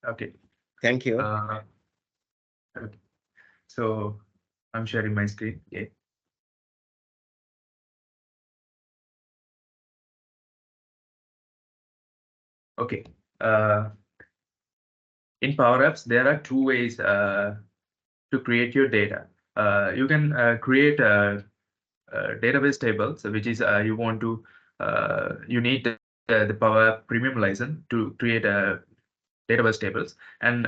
Okay. Thank you. Okay. So I'm sharing my screen. Okay. Okay. In Power Apps, there are two ways to create your data. You can create database tables, which is you want to you need the Power App Premium license to create database tables, and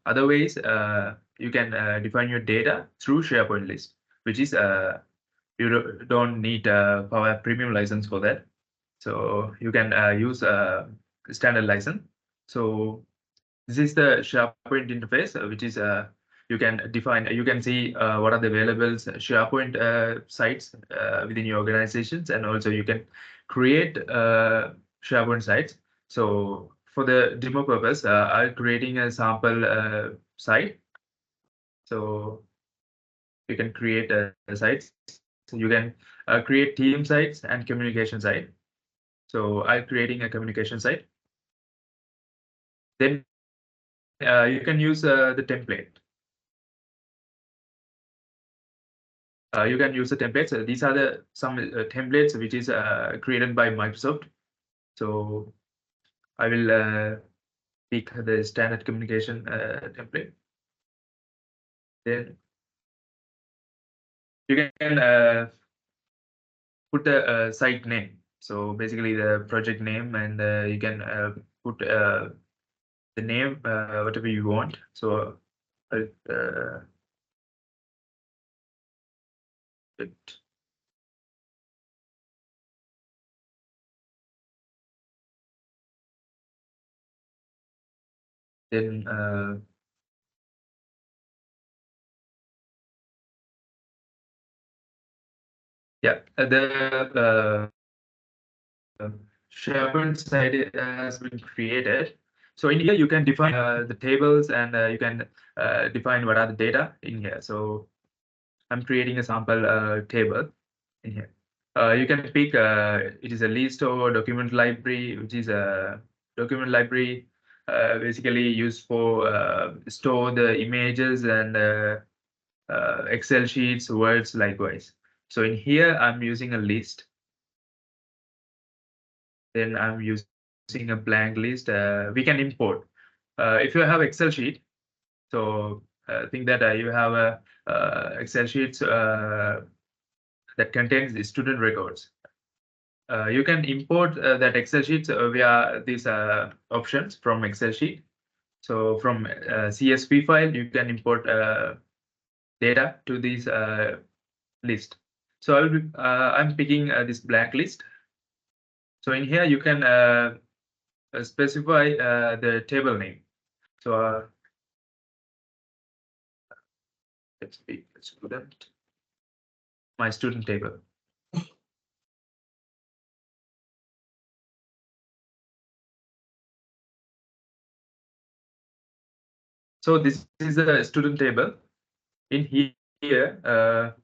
other ways you can define your data through SharePoint list, which is you don't need Power App Premium license for that. So you can use standard license. So this is the SharePoint interface, which is you can define, you can see what are the available SharePoint sites within your organizations, and also you can create SharePoint sites. So for the demo purpose, I'm creating a sample site. So you can create sites. So you can create team sites and communication site. So I'm creating a communication site. Then you can use the template. You can use the templates. These are the some templates which is created by Microsoft. So I will pick the standard communication template. Then you can put the site name. So basically the project name, and you can put the name whatever you want. So it, then yeah, the SharePoint site has been created. So in here you can define the tables, and you can define what are the data in here. So I'm creating a sample table in here. You can pick it is a list or document library, which is a document library basically used for store the images and Excel sheets, words likewise. So in here I'm using a list. Then I'm using a blank list. We can import. If you have Excel sheet, so think that you have a Excel sheets that contains the student records. You can import that Excel sheet via these options from Excel sheet. So from CSV file, you can import data to this list. So I'm picking this blank list. So in here you can specify the table name. So let's pick a student, my student table. So this is a student table. In here,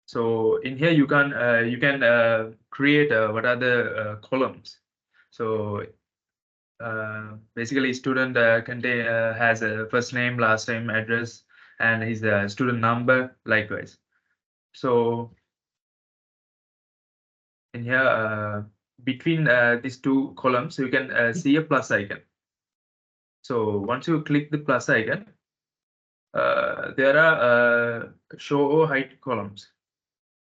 so in here you can create what are the columns. So basically, student contain has a first name, last name, address, and his student number likewise. So in here, between these two columns, you can see a plus icon. So once you click the plus icon, there are show or hide columns.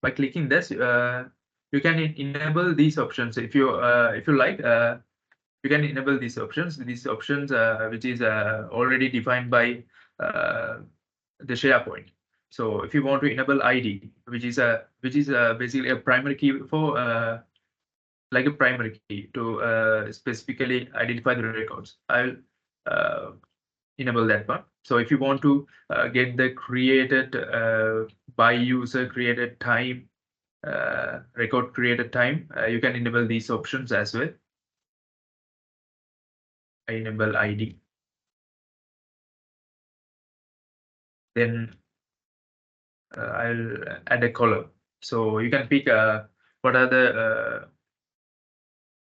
By clicking this, you can enable these options. If you like, you can enable these options. These options, which is already defined by the SharePoint. So if you want to enable ID, which is basically a primary key for like a primary key to specifically identify the records, I'll enable that one. So if you want to get the created by user created time, record created time, you can enable these options as well. I enable ID. Then I'll add a column. So you can pick what are the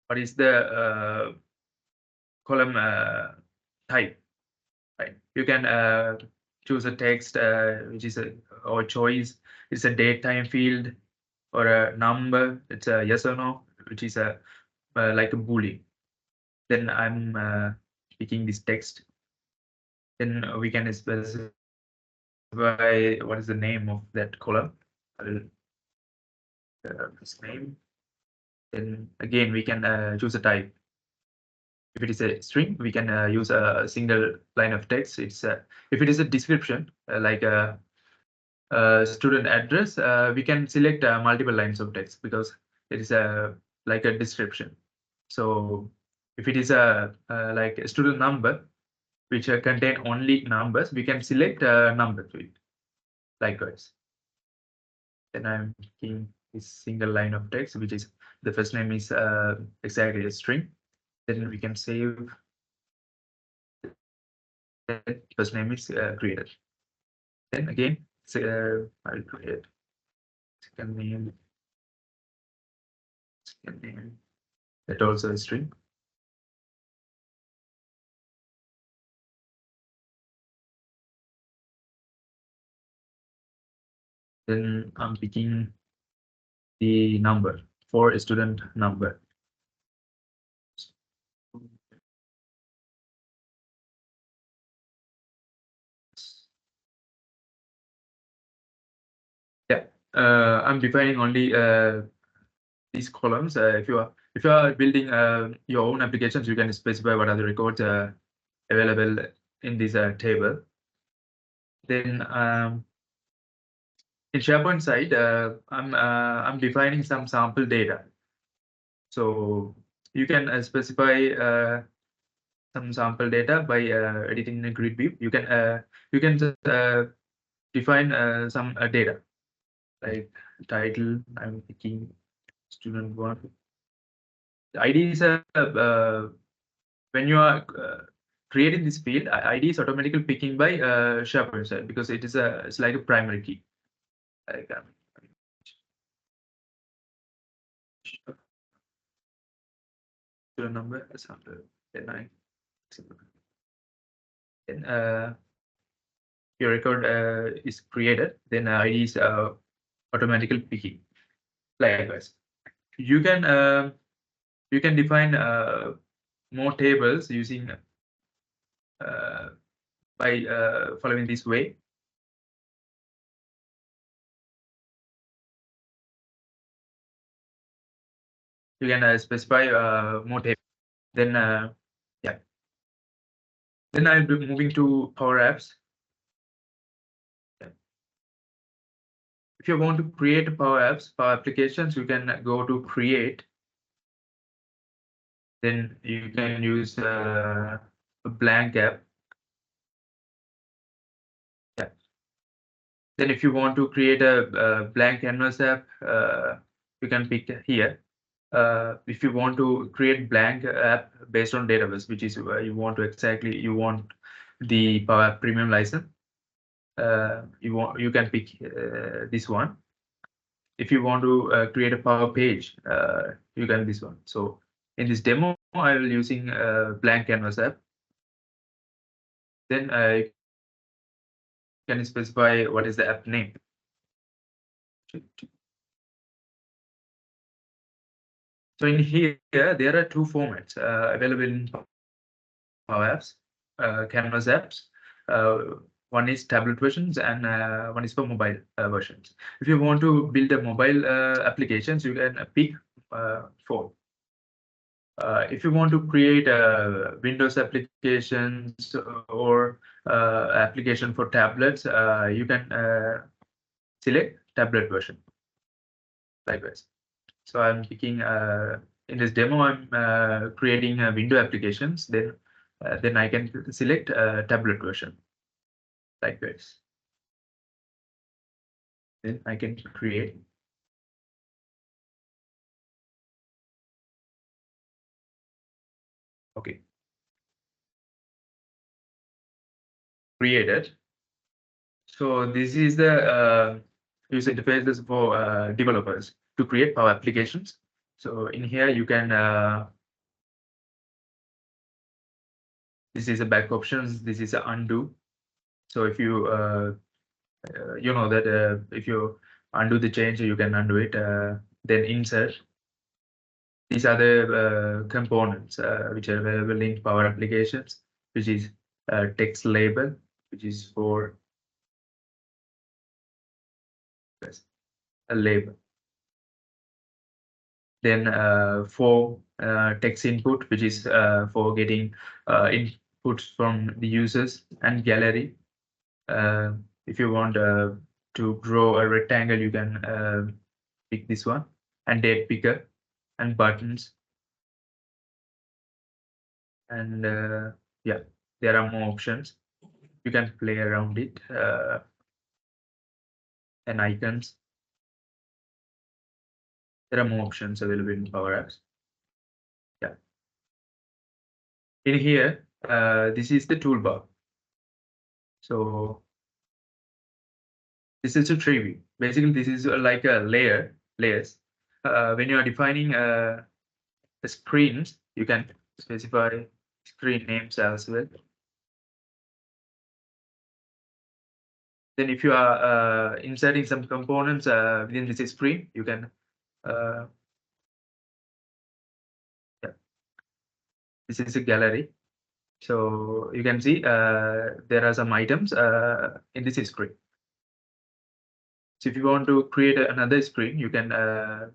what is the column type, right? You can choose a text which is a or choice. It's a date time field or a number. It's a yes or no, which is a like a boolean. Then I'm picking this text. Then we can specify what is the name of that column. I will this name. Then again we can choose a type. If it is a string, we can use a single line of text. It's if it is a description like a student address, we can select multiple lines of text because it is a like a description. So if it is a like a student number, which contain only numbers, we can select a number to it. Likewise, then I'm picking this single line of text, which is the first name is exactly a string. Then we can save. That first name is created. Then again, I'll create second name. Second name. That also a string. Then I'm picking the number for a student number. Yeah, I'm defining only these columns. If you are building your own applications, you can specify what are the records available in this table. Then in SharePoint side, I'm defining some sample data. So you can specify some sample data by editing a grid view. You can just define some data like title. I'm picking student one. The ID is when you are creating this field, ID is automatically picking by SharePoint side because it's like a primary key. Like student number sample. Then your record is created, then ID is automatically picking. Likewise, you can define more tables using by following this way. You can specify more tables. Then yeah. Then I'll be moving to Power Apps. If you want to create Power Apps, Power Applications, you can go to Create. Then you can use a blank app. Yeah. Then if you want to create a blank canvas app, you can pick here. If you want to create blank app based on database, which is you want the Power App Premium license, you can pick this one. If you want to create a Power Page, you can this one. So in this demo, I will using blank canvas app. Then you can specify what is the app name. So in here, there are two formats available in Power Apps, Canvas apps. One is tablet versions and one is for mobile versions. If you want to build a mobile applications, you can pick four. If you want to create Windows applications or application for tablets, you can select tablet version. Likewise. So I'm picking in this demo, I'm creating window applications. Then I can select tablet version. Likewise. Then I can create. Okay. Created. So this is the user interfaces for developers to create Power Applications. So in here you can This is a back options. This is a undo. So if you you know that if you undo the change, you can undo it. Then insert. These are the components which are available in Power Applications, which is text label, which is for a label. Then for text input, which is for getting inputs from the users, and gallery. If you want to draw a rectangle, you can pick this one, and date picker, and buttons, and yeah, there are more options. You can play around it, and icons. There are more options available in Power Apps. Yeah. In here, this is the toolbar. So this is a tree view. Basically, this is like a layers. When you are defining the screens, you can specify screen names as well. Then if you are inserting some components within this screen, you can yeah. This is a gallery. So you can see there are some items in this screen. So if you want to create another screen, you can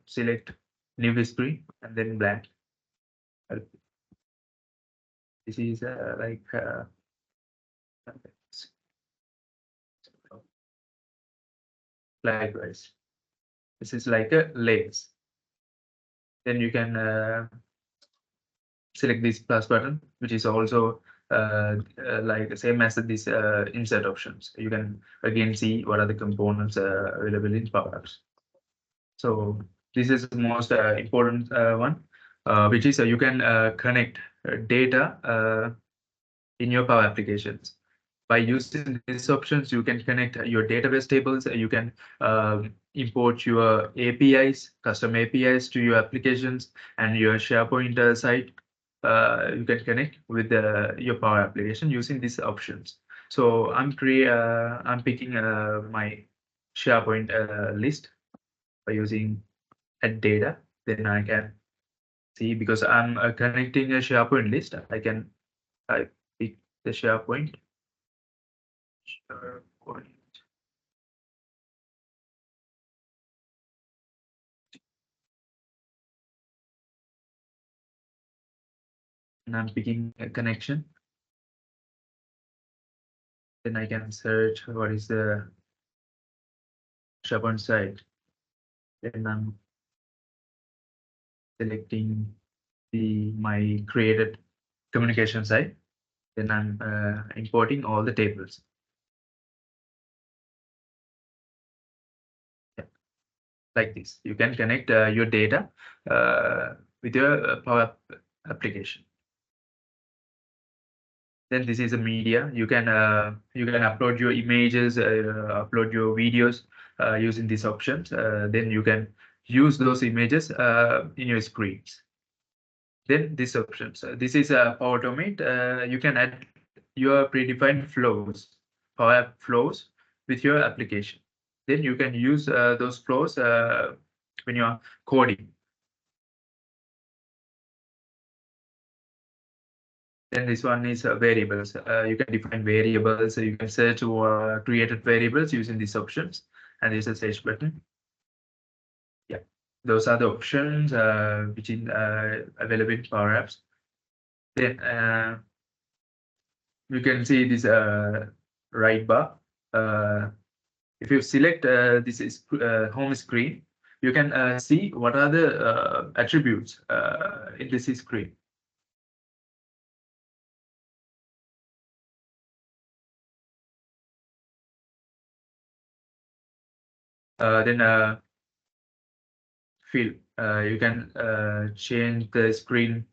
select new screen and then blank. This is like likewise. This is like a layers. Then you can select this plus button, which is also like the same as this insert options. You can again see what are the components available in Power Apps. So this is the most important one, which is you can connect data in your Power Applications. By using these options, you can connect your database tables. You can import your APIs, custom APIs to your applications and your SharePoint site. You can connect with your Power Application using these options. So I'm picking my SharePoint list by using add data. Then I can see, because I'm connecting a SharePoint list, I can pick the SharePoint. SharePoint. And I'm picking a connection. Then I can search what is the SharePoint site. Then I'm selecting my created communication site. Then I'm importing all the tables. Yeah. Like this. You can connect your data with your Power Application. Then this is a media. You can upload your images, upload your videos using these options. Then you can use those images in your screens. Then these options. This is a Power Automate. You can add your predefined flows, Power App flows with your application. Then you can use those flows when you are coding. Then this one is variables. You can define variables. You can search or created variables using these options. And there's a search button. Yeah, those are the options which is available in Power Apps. Then you can see this right bar. If you select this is home screen, you can see what are the attributes in this screen. Then fill. You can change the screen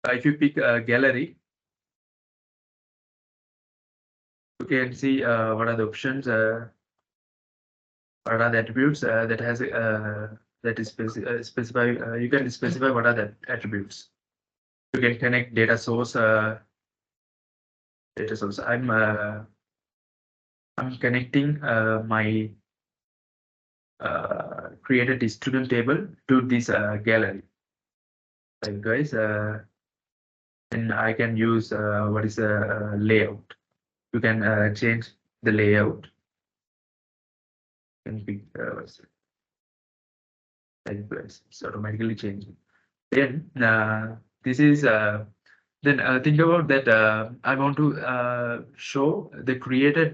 If you pick a gallery, you can see what are the options, what are the attributes that is specify. You can specify what are the attributes. You can connect data source. I'm connecting my created student table to this gallery. Like guys, then I can use what is a layout. You can change the layout. Can be like guys, it's automatically changing. Then this is then think about that. I want to show the created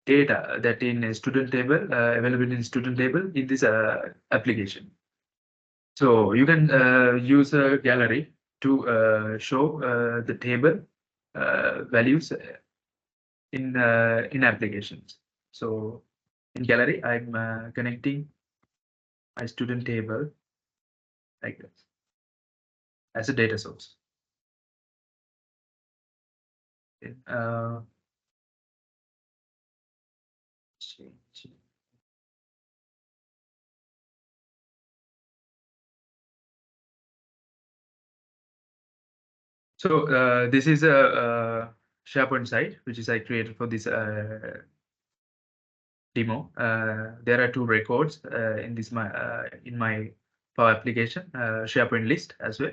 data that in a student table available in student table in this application. So you can use a gallery to show the table values in applications. So in gallery, I'm connecting my student table like this as a data source. Okay, change. So this is a SharePoint site which is I created for this demo. There are two records in this in my Power application SharePoint list as well.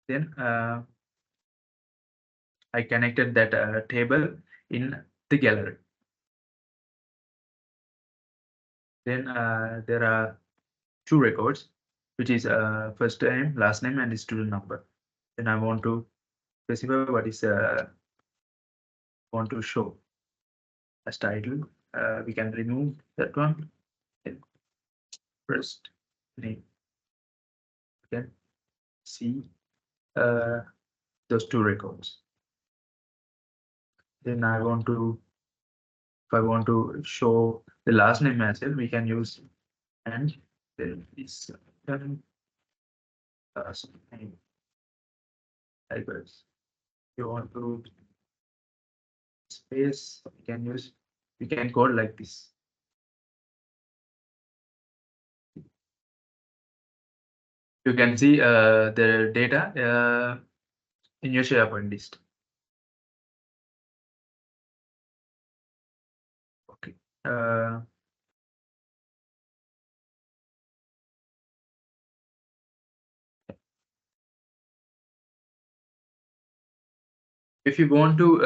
Then I connected that table in the gallery. Then there are two records, which is first name, last name, and student number. Then I want to specify what is want to show as title. We can remove that one. Then first name. You can see those two records. Then I want to, if I want to show the last name as well, we can use and then this last name. Like this. You want to space, we can use, we can code like this. You can see the data in your SharePoint list. Okay. If you want to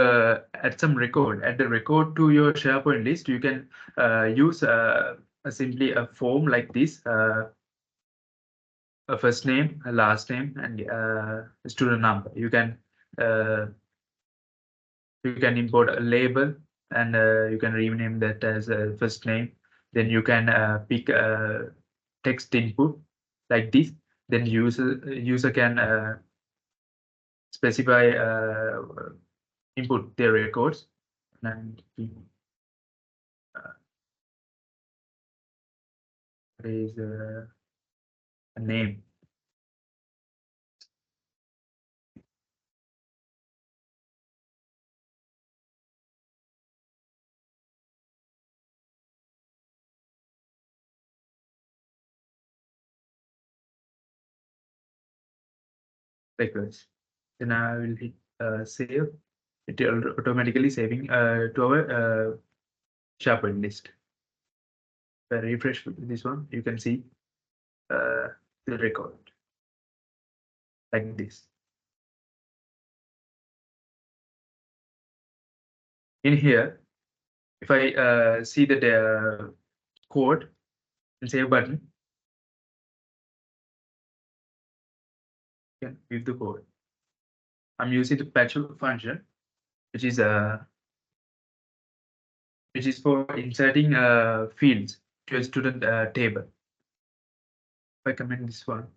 add some record, add the record to your SharePoint list, you can use simply a form like this, a first name, a last name, and a student number. You can import a label and you can rename that as a first name. Then you can pick a text input like this. Then user can specify input their records and there is a name. Like this. Then I will hit save. It will automatically saving to our SharePoint list. If I refresh this one, you can see the record like this. In here, if I see the code and save button, you can view the code. I'm using the patch function, which is for inserting fields to a student table. If I comment this one,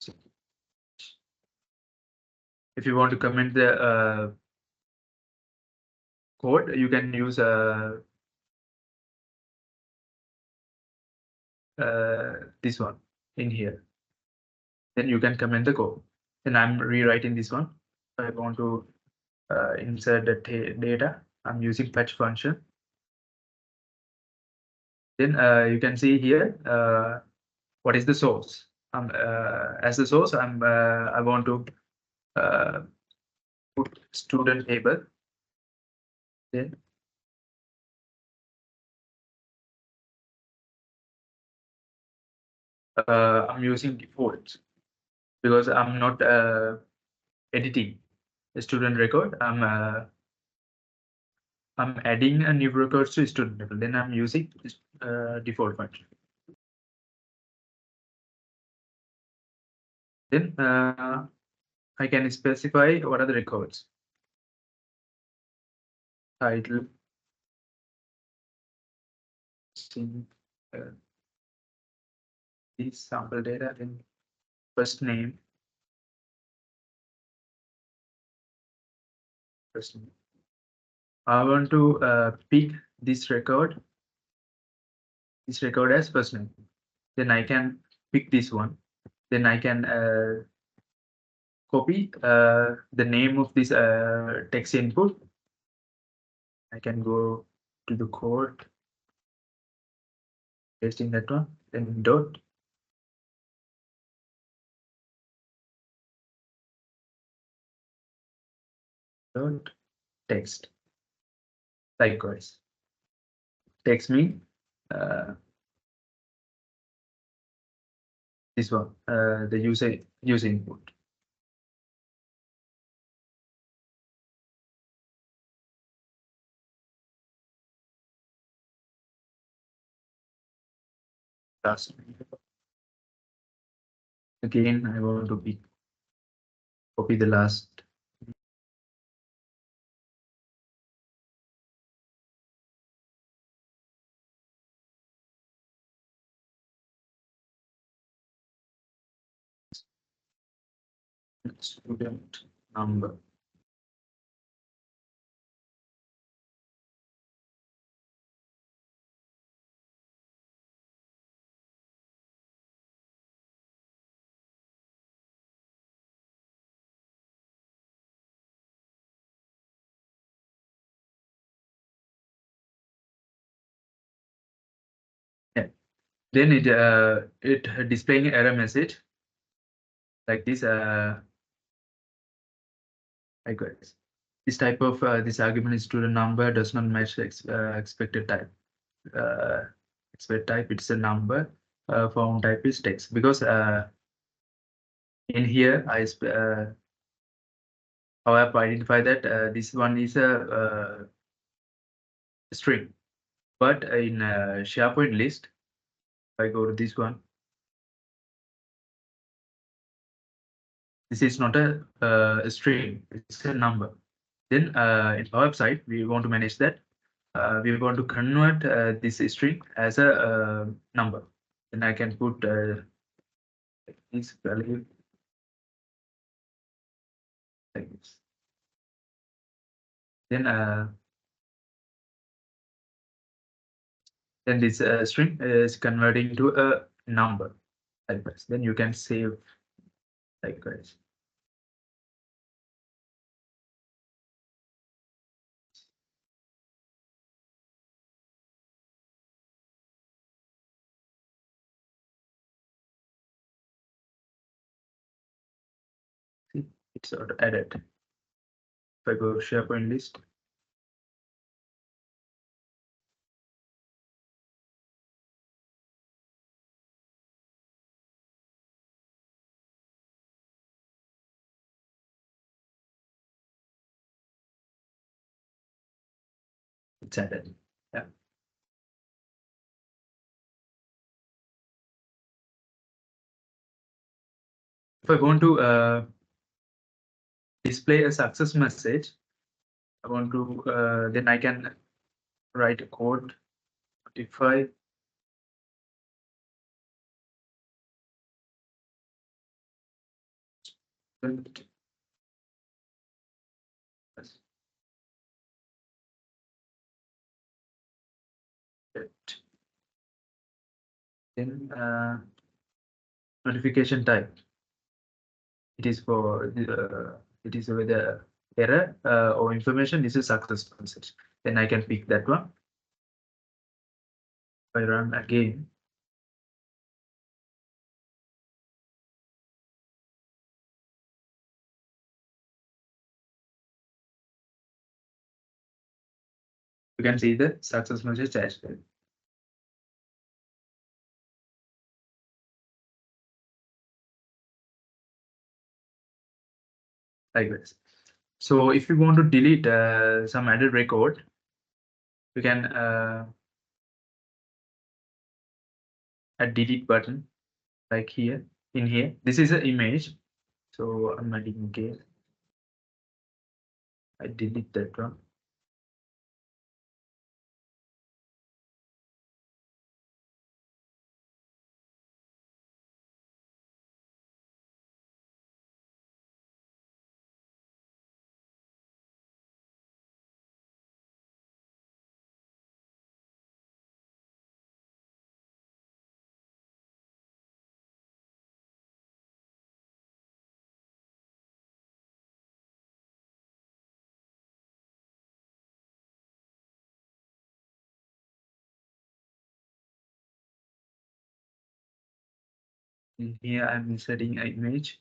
so if you want to comment the code, you can use this one in here. Then you can comment the code. Then I'm rewriting this one. I want to insert the data. I'm using fetch function. Then you can see here what is the source. As the source, I want to uh, put student table. Then I'm using defaults because I'm not editing a student record. I'm adding a new records to student table. Then I'm using this default function. Then I can specify what are the records. Title, string, this sample data, then first name, first name. I want to pick this record as first name. Then I can pick this one. Then I can copy the name of this text input. I can go to the code, pasting that one, then dot text. Likewise, text me this one, the user input. Last again, I want to copy the last. Student number. Yeah. Then it displaying error message like this. Likewise, this type of this argument is student number does not match expected type. Uh, expected type it's a number. Form type is text because in here how I have identified that this one is a string, but in SharePoint list, if I go to this one, this is not a string, it's a number. Then in our website, we want to manage that. We want to convert this string as a number. Then I can put this value like this. Then this string is converting to a number like this. Then you can save like this. See, it's sort of added. If I go SharePoint list, it's added. Yeah. If I want to display a success message, I want to then I can write a code, modify. Then notification type. It is for it is with the error or information. This is success message. Then I can pick that one. If I run again, you can see the success message as well. Like this. So if you want to delete some added record, you can add delete button like here in here. This is an image. So I'm adding again. I delete that one. In here I'm inserting an image.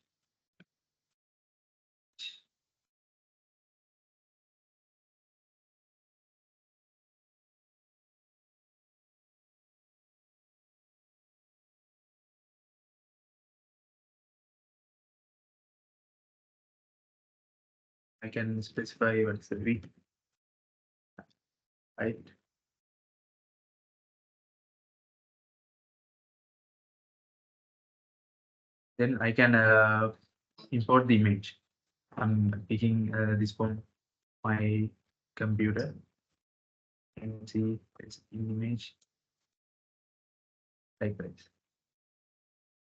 I can specify what's the width, height. Then I can import the image. I'm picking this from my computer and see it's in image like this.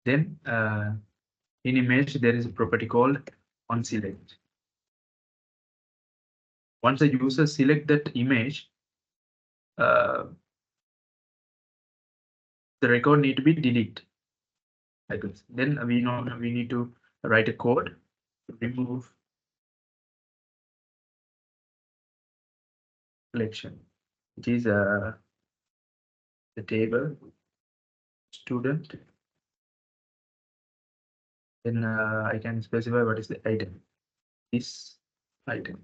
Then in image there is a property called on select. Once the user select that image, uh, the record need to be deleted like this. Then we know we need to write a code to remove collection, which is the table student. Then I can specify what is the item. This item.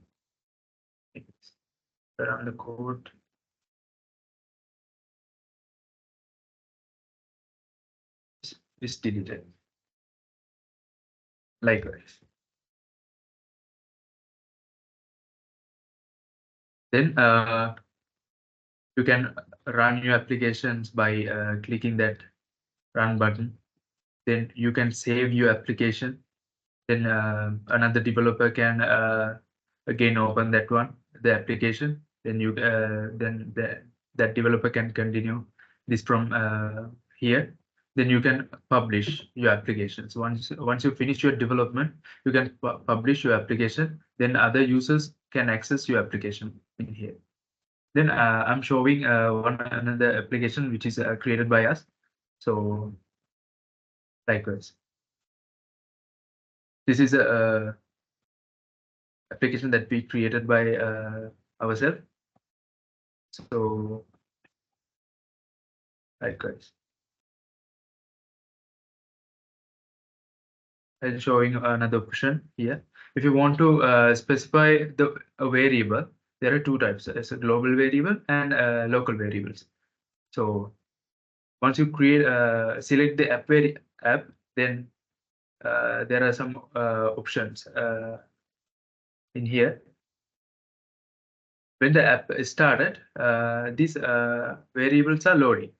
Around the code. Is deleted. Likewise. Then you can run your applications by clicking that run button. Then you can save your application. Then another developer can again open that one, the application. Then you then that developer can continue this from here. Then you can publish your applications. Once you finish your development, you can publish your application. Then other users can access your application in here. Then I'm showing one another application which is created by us. So likewise, this is a application that we created by ourselves. So likewise, I'm showing another option here. If you want to specify a variable, there are two types. There's a global variable and local variables. So once you create, select the app, then there are some options in here. When the app is started, these variables are loading.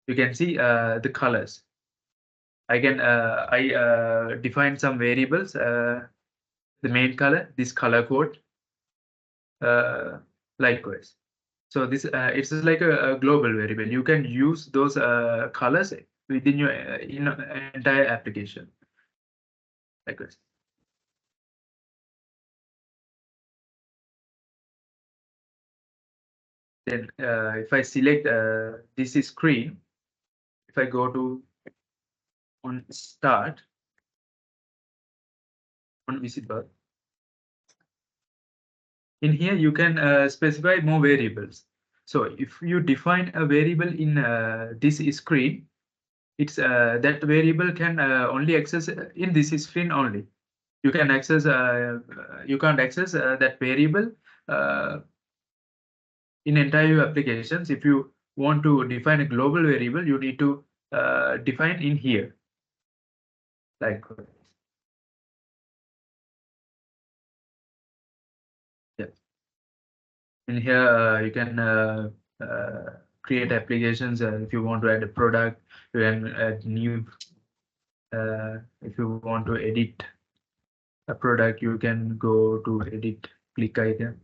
You can see the colors. I can define some variables. The main color, this color code, likewise. So this it's like a global variable. You can use those colors within your entire application, likewise. Then if I select this is screen, if I go to on start on visible, in here you can specify more variables. So if you define a variable in this screen, it's that variable can only access in this screen only. You can access you can't access that variable uh, in entire applications. If you want to define a global variable, you need to define in here, like yeah. In here you can create applications. If you want to add a product, you can add new. If you want to edit a product, you can go to edit, click icon.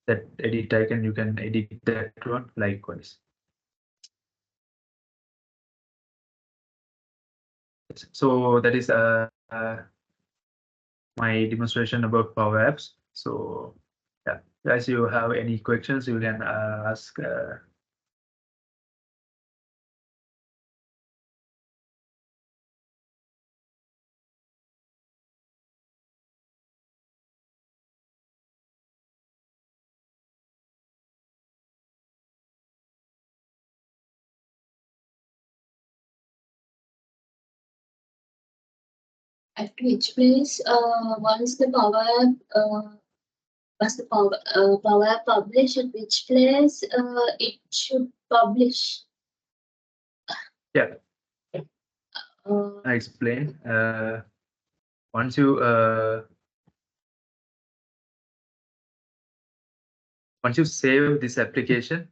That edit icon, you can edit that one likewise. So that is my demonstration about Power Apps. So yeah, guys, you have any questions, you can ask. At which place once the Power App publish, at which place it should publish? Yeah, I explain. Once you save this application,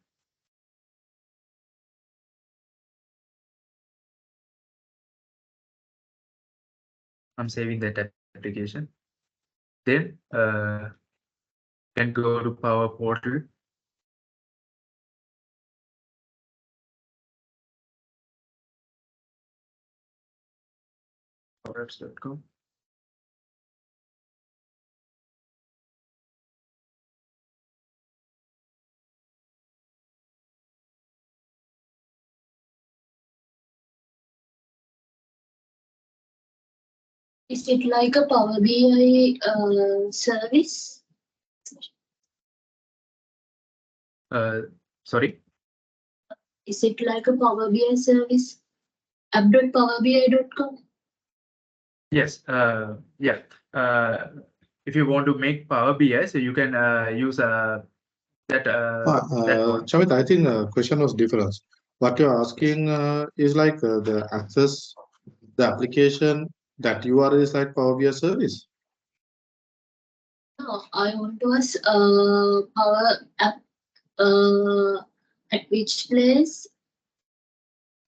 I'm saving that application. Then can go to Power Portal. PowerApps.com. Is it like a Power BI service? Sorry. Is it like a Power BI service? app.powerbi.com? Yes. Yeah. If you want to make Power BI, so you can use that one. Chamith, I think the question was different. What you're asking is like the access, the application that URL is like Power BI service. No, I want to ask Power App at which place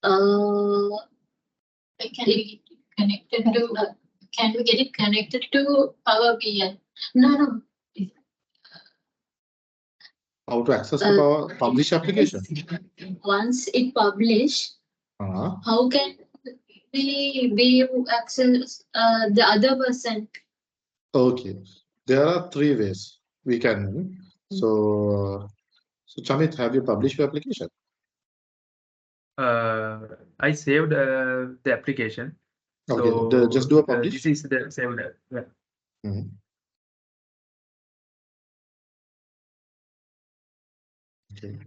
can we get it connected to? Can we get it connected to Power BI? No. How to access the Power Publish application? Once it publish, how can we view access the other person? Okay, there are three ways we can. So Chamith, have you published your application? I saved the application. Okay, So just do a publish. this is the saved. Yeah. Okay.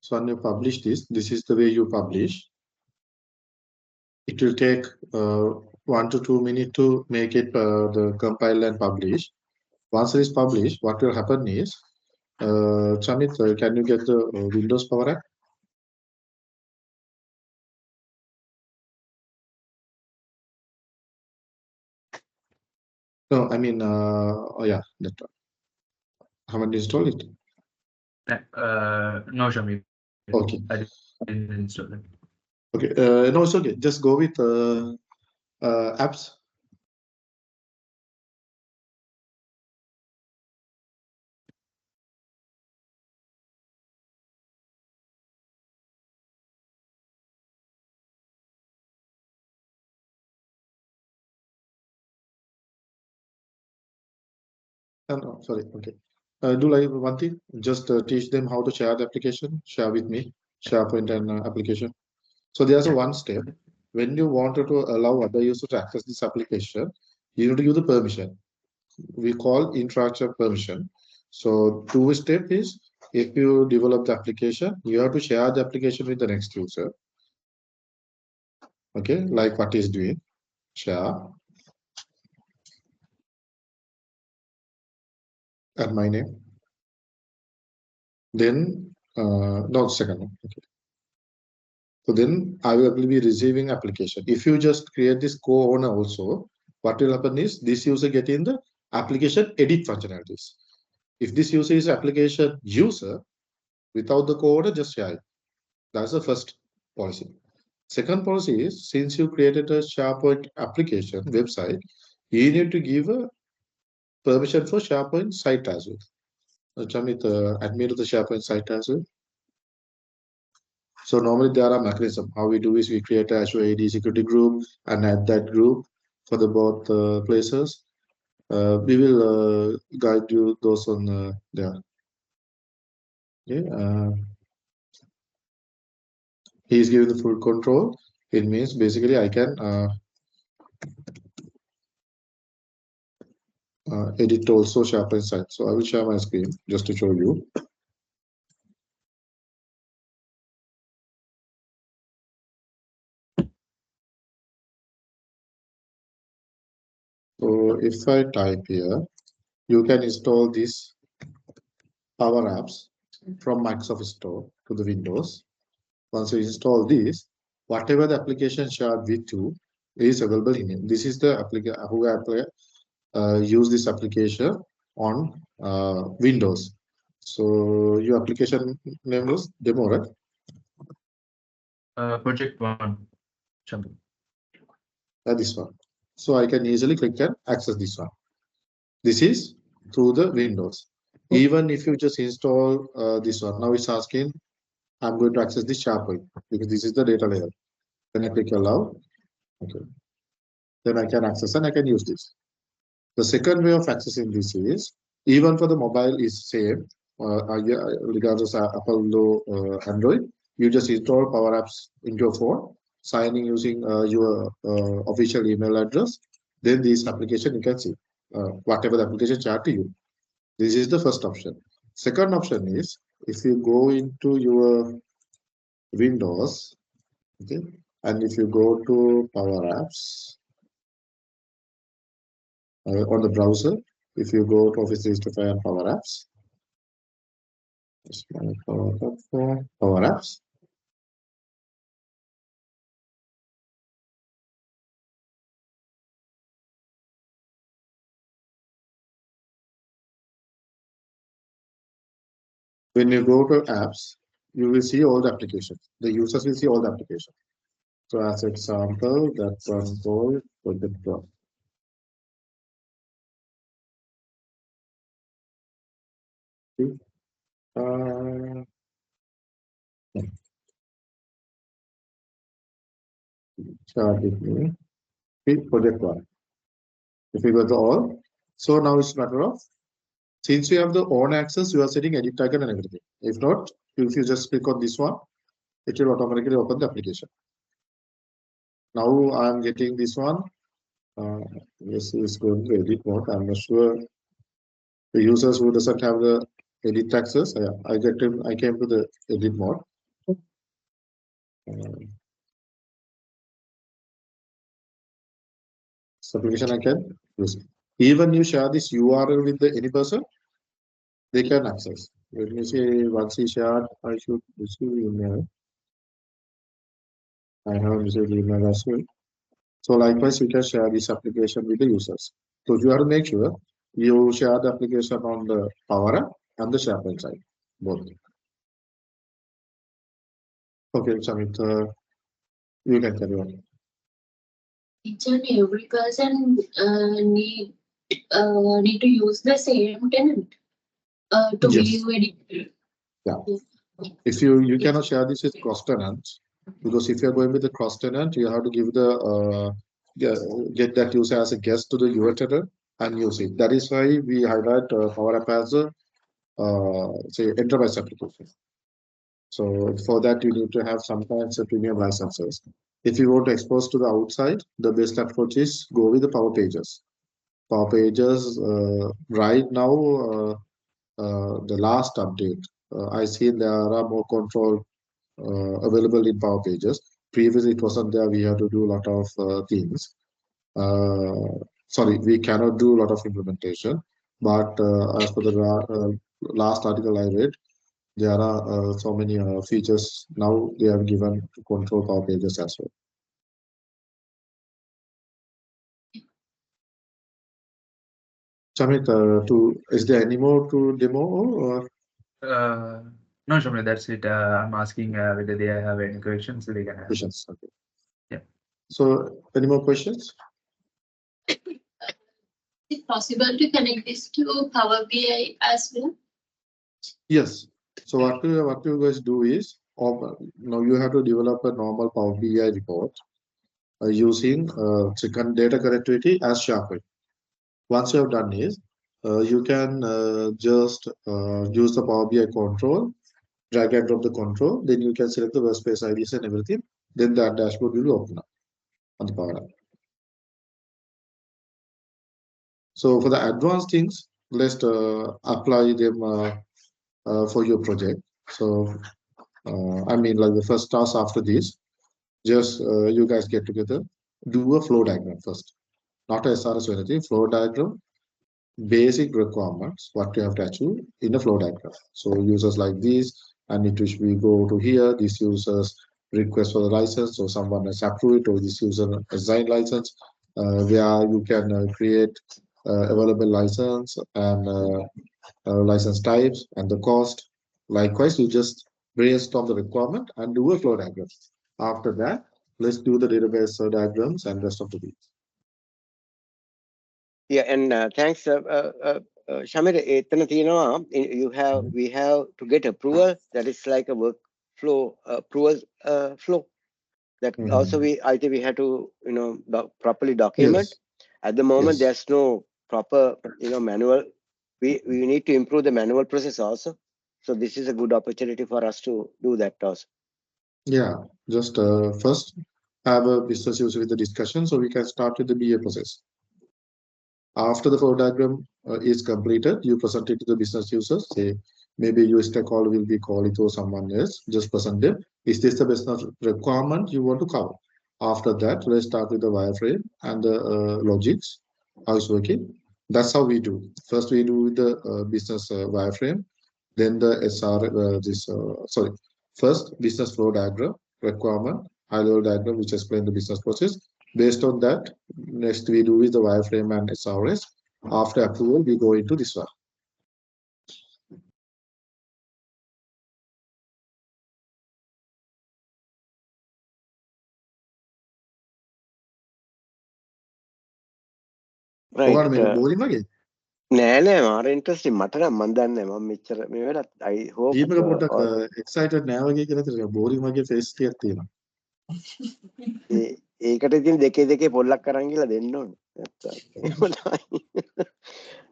So when you publish this is the way you publish. It will take 1 to 2 minutes to make it the compile and publish. Once it is published, what will happen is, Chamith, can you get the Windows Power App? No, I mean, oh yeah, that one. Haven't installed it. No, Shamit. Okay. I didn't install it. Okay, no, it's okay. Just go with apps. No, sorry. Okay. Do like one thing, just teach them how to share the application, share with me, SharePoint and application. So there's a one step. When you wanted to allow other users to access this application, you need to give the permission. We call infrastructure permission. So two step is, if you develop the application, you have to share the application with the next user. Okay, like what is doing, share, and my name. Then no, second one. Okay. So then I will be receiving application. If you just create this co-owner also, what will happen is this user get in the application edit functionalities. If this user is application user, without the co-owner, just share it. That's the first policy. Second policy is, since you created a SharePoint application website, you need to give a permission for SharePoint site as well. Chamith, admin of the SharePoint site as well. So normally there are mechanisms. How we do is we create a Azure AD security group and add that group for the both places. We will guide you those on there. Okay. He is giving the full control. It means basically I can edit also SharePoint site. So I will share my screen just to show you. So if I type here, you can install this Power Apps from Microsoft Store to the Windows. Once you install this, whatever the application shared with you is available in it. This is the application who use this application on Windows. So your application name was demo, right? Project 1. Chamith. This one. So I can easily click and access this one. This is through the Windows. Even if you just install this one, now it's asking, I'm going to access this SharePoint because this is the data layer. Then I click allow. Okay. Then I can access and I can use this. The second way of accessing this is, even for the mobile is same, regardless of Apple or Android, you just install Power Apps into your phone, sign in using your official email address, then this application you can see, whatever the application chat to you. This is the first option. Second option is, if you go into your Windows, okay, and if you go to Power Apps, on the browser, if you go to Office 365 and Power Apps, Power Apps. When you go to apps, you will see all the applications. The users will see all the applications. So as example, that one called Project Pro. Start with me. Project one. If you go to all, so now it's a matter of, since you have the on access, you are setting edit icon and everything. If not, if you just click on this one, it will automatically open the application. Now I'm getting this one. This is going to edit mode. I'm not sure the users who doesn't have the edit access. I came to the edit mode. This application I can use. Even you share this URL with any person, they can access. Let me see, once he shared, I should receive email. I have received email as well. So likewise, you can share this application with the users. So you have to make sure you share the application on the Power App and the SharePoint side, both. Okay, Chamith, you can carry on. Each and every person need to use the same tenant to Yes. view it. Yeah. If you cannot share this with cross tenant, because if you're going with the cross tenant, you have to give the get that user as a guest to the your tenant and use it. That is why we highlight Power App as a say enterprise application. So for that, you need to have some kinds of premium licenses. If you want to expose to the outside, the best approach is go with the Power Pages. Power Pages right now, the last update, I see there are more control available in Power Pages. Previously, it wasn't there. We had to do a lot of things. Sorry, we cannot do a lot of implementation. But as for the last article I read, there are so many features now they have given to control Power Pages as well. Chamith, is there any more to demo or No, Chamith, that's it. I'm asking whether they have any questions so they can ask. questions? Okay. Yeah. So, any more questions? Is it possible to connect this to Power BI as well? Yes. So what you guys do is, now you have to develop a normal Power BI report using chicken data connectivity as SharePoint. Once you have done is, you can just use the Power BI control, drag and drop the control, then you can select the workspace IDs and everything. Then that dashboard will open up on the Power App. So for the advanced things, let's apply them for your project. So I mean, like the first task after this, just you guys get together, do a flow diagram first, not a SRS or anything. Flow diagram, basic requirements, what you have to achieve in a flow diagram. So users like this, and it which we go to here, this users request for the license, or someone has approved it, or this user assign license, where you can create available license and license types and the cost. Likewise, you just brainstorm the requirement and do a flow diagram. After that, let's do the database diagrams and rest of the things. Yeah, and thanks, Chamith. We have to get approval. That is like a workflow approval flow. That also I think we have to properly document. Yes. At the moment, Yes. there's no proper manual. We need to improve the manual process also. So this is a good opportunity for us to do that also. Yeah, just first have a business user with the discussion so we can start with the BA process. After the flow diagram is completed, you present it to the business users. Say maybe your stakeholder will be calling to someone else. Just present them. Is this the business requirement you want to cover? After that, let's start with the wireframe and the logics. How it's working. That's how we do. First, we do the business wireframe, then the SR. First business flow diagram requirement, high level diagram which explain the business process. Based on that, next we do is the wireframe and SRS. After approval, we go into this one. Right. Boring again. නෑ මාර interesting මට නම් මන් දන්නේ මම මෙච්චර මේ වෙලත් I hope ඊමක පොඩ්ඩක් excited නෑ වගේ කියලා තියෙනවා. boring වගේ face ටිකක් තියෙනවා. ඒකට ඉතින් දෙකේ පොල්ලක් අරන් ගිහලා දෙන්න ඕනේ.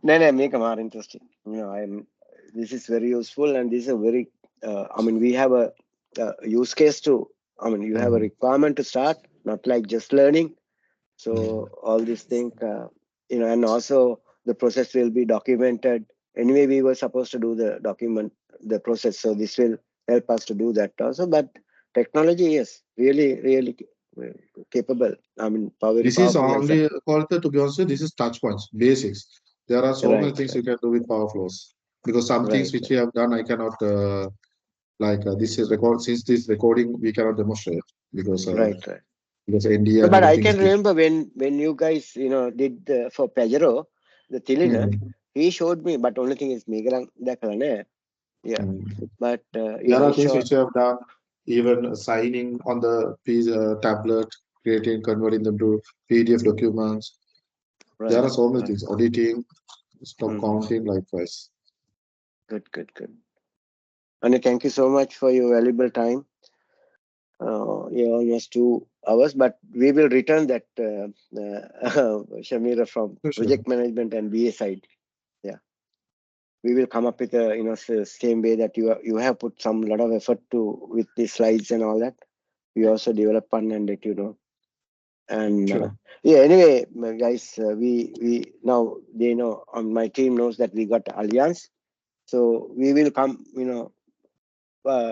නෑ මේක මාර interesting. This is very useful and this is a very I mean we have a use case to you have a requirement to start, not like just learning. So all these things and also the process will be documented. Anyway, we were supposed to do the process. So this will help us to do that also. But technology is really capable. I mean, this is only called, to be honest, this is touch points, basics. There are so many things you can do with Power Flows. Because some things which we have done, I cannot, this is record. Since this recording, we cannot demonstrate because because India. But I can remember when you guys did for Pajero, the Tilina, he showed me. But only thing is Megalang dakalane. Yeah. But there are things which you have done, even signing on the tablet, creating, converting them to PDF documents. There are so many things, auditing, stock counting, likewise. Good. And thank you so much for your valuable time. Almost 2 hours, but we will return that Shamira from project management and BA side. Yeah. we will come up with a, you know, same way that you have put some lot of effort to with the slides and all that. We also develop one and let you know. And Sure. yeah, anyway, guys, we now they know, on my team knows that we got Alliance, so we will come, you know,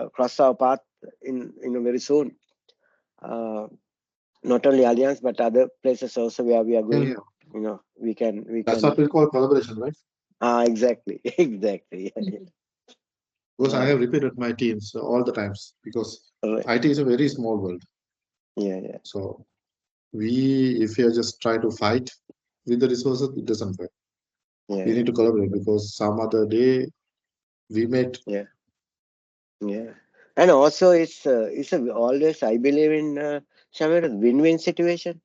cross our path in, you know, very soon. Not only Alliance but other places also where we are going. Yeah. You know, we can That's what we call collaboration, right? exactly exactly. Yeah, Because I yeah. have repeated my teams all the times because Right. IT is a very small world. Yeah. So if you just try to fight with the resources, it doesn't work. Yeah, We need to collaborate because some other day we met. yeah. And also it's always, I believe in Chamith, win-win situation.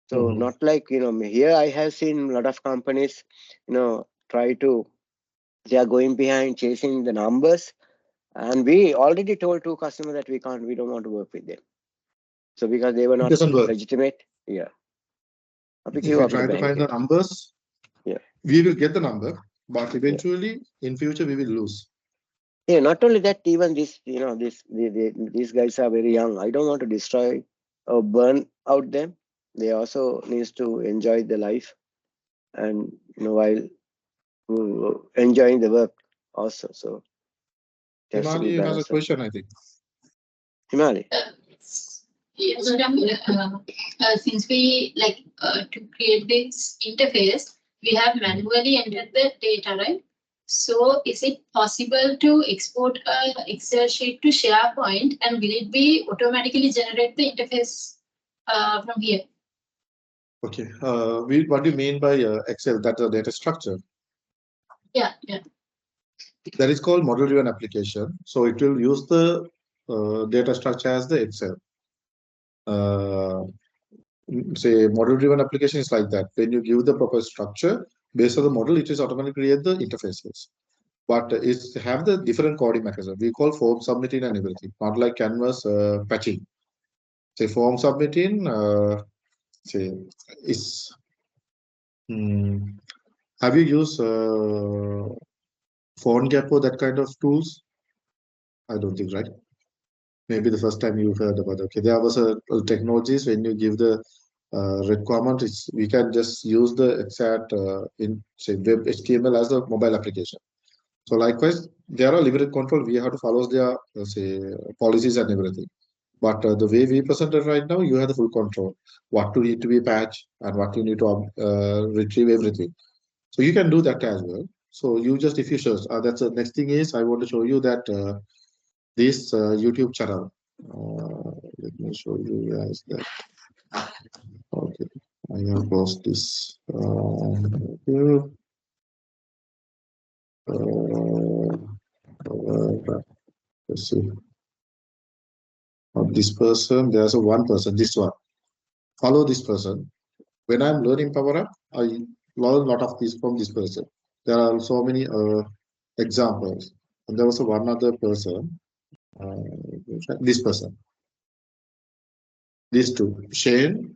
So Mhm. not like, you know, here I have seen a lot of companies, you know, they are going behind chasing the numbers, and we already told two customers that we don't want to work with them. So because they were It not doesn't work. legitimate, yeah. If you try to find the numbers, Yeah. we will get the number, but eventually in future we will lose. Yeah, not only that, even this, you know, these guys are very young. I don't want to destroy or burn out them. They also needs to enjoy the life, and you know, while enjoying the work also. So it has to be Himani has a balanced. question, I think. Himali. Yes, since we like to create this interface, we have manually entered the data, right? So is it possible to export a Excel sheet to SharePoint, and will it be automatically generate the interface from here? Okay. What do you mean by Excel? That's a data structure. Yeah. That is called model-driven application. So it will use the data structure as the Excel. Uh, Say model-driven application is like that. When you give the proper structure based on the model, it is automatically create the interfaces. But it's have the different coding mechanism. We call form submitting and everything, not like Canvas patching. Say form submitting, say is. Have you used phone gap or that kind of tools? I don't think, right? Maybe the first time you heard about it. Okay, there was a technologies when you give the requirement, we can just use the exact in say web HTML as a mobile application. So likewise, there are limited control. We have to follow their say policies and everything. But the way we present it right now, you have the full control. What to need to be patched and what you need to retrieve everything. So you can do that as well. So you just if you search, that's the next thing is I want to show you that this YouTube channel. Let me show you guys that. Okay, I have closed this. Here. Let's see. Of this person, there's a one person. This one. Follow this person. When I'm learning Power Up, I learn a lot of this from this person. There are so many examples. And there was one other person. This person. These two. Shane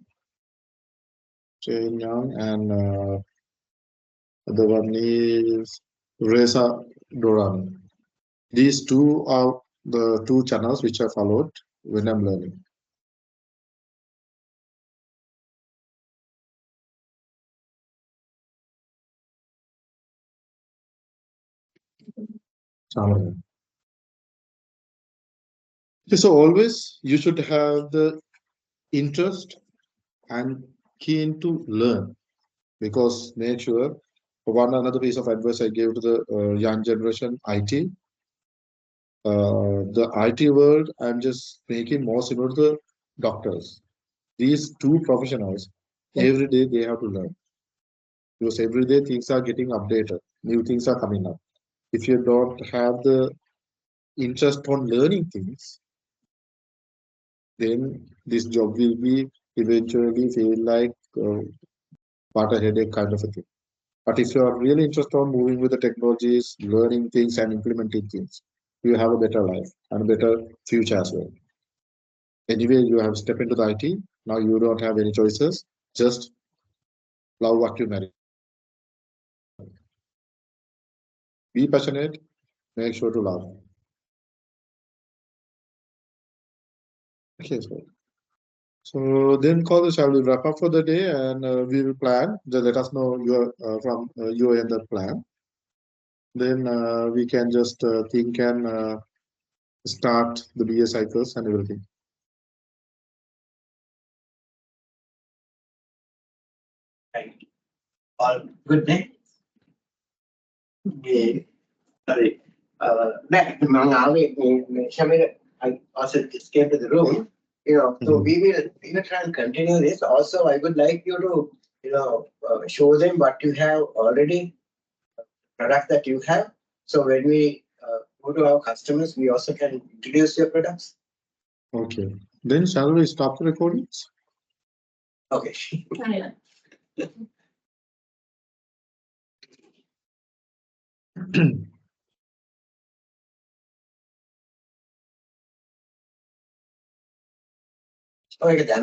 Young, and the one is Reza Doran. These two are the two channels which I followed when I'm learning. So always you should have the interest and keen to learn, because make sure one another piece of advice I gave to the young generation IT. The IT world, I'm just making more similar to the doctors. These two professionals, every day they have to learn, because every day things are getting updated, new things are coming up. If you don't have the interest on learning things, then this job will be eventually feel like what a headache kind of a thing. But if you are really interested on moving with the technologies, learning things and implementing things, you have a better life and a better future as well. Anyway, you have stepped into the IT. Now you don't have any choices. Just love what you marry. Be passionate. Make sure to laugh. Okay, so then call the shall we wrap up for the day and we will plan. Just let us know your from your end the plan. Then we can just think and start the BA cycles and everything. All good day. Yeah. Sorry. Chamith, I also just came to the room. So we will try and continue this. Also, I would like you to, show them what you have already, product that you have. So when we go to our customers, we also can introduce your products. Okay. Then shall we stop the recordings? Okay. Okay, then.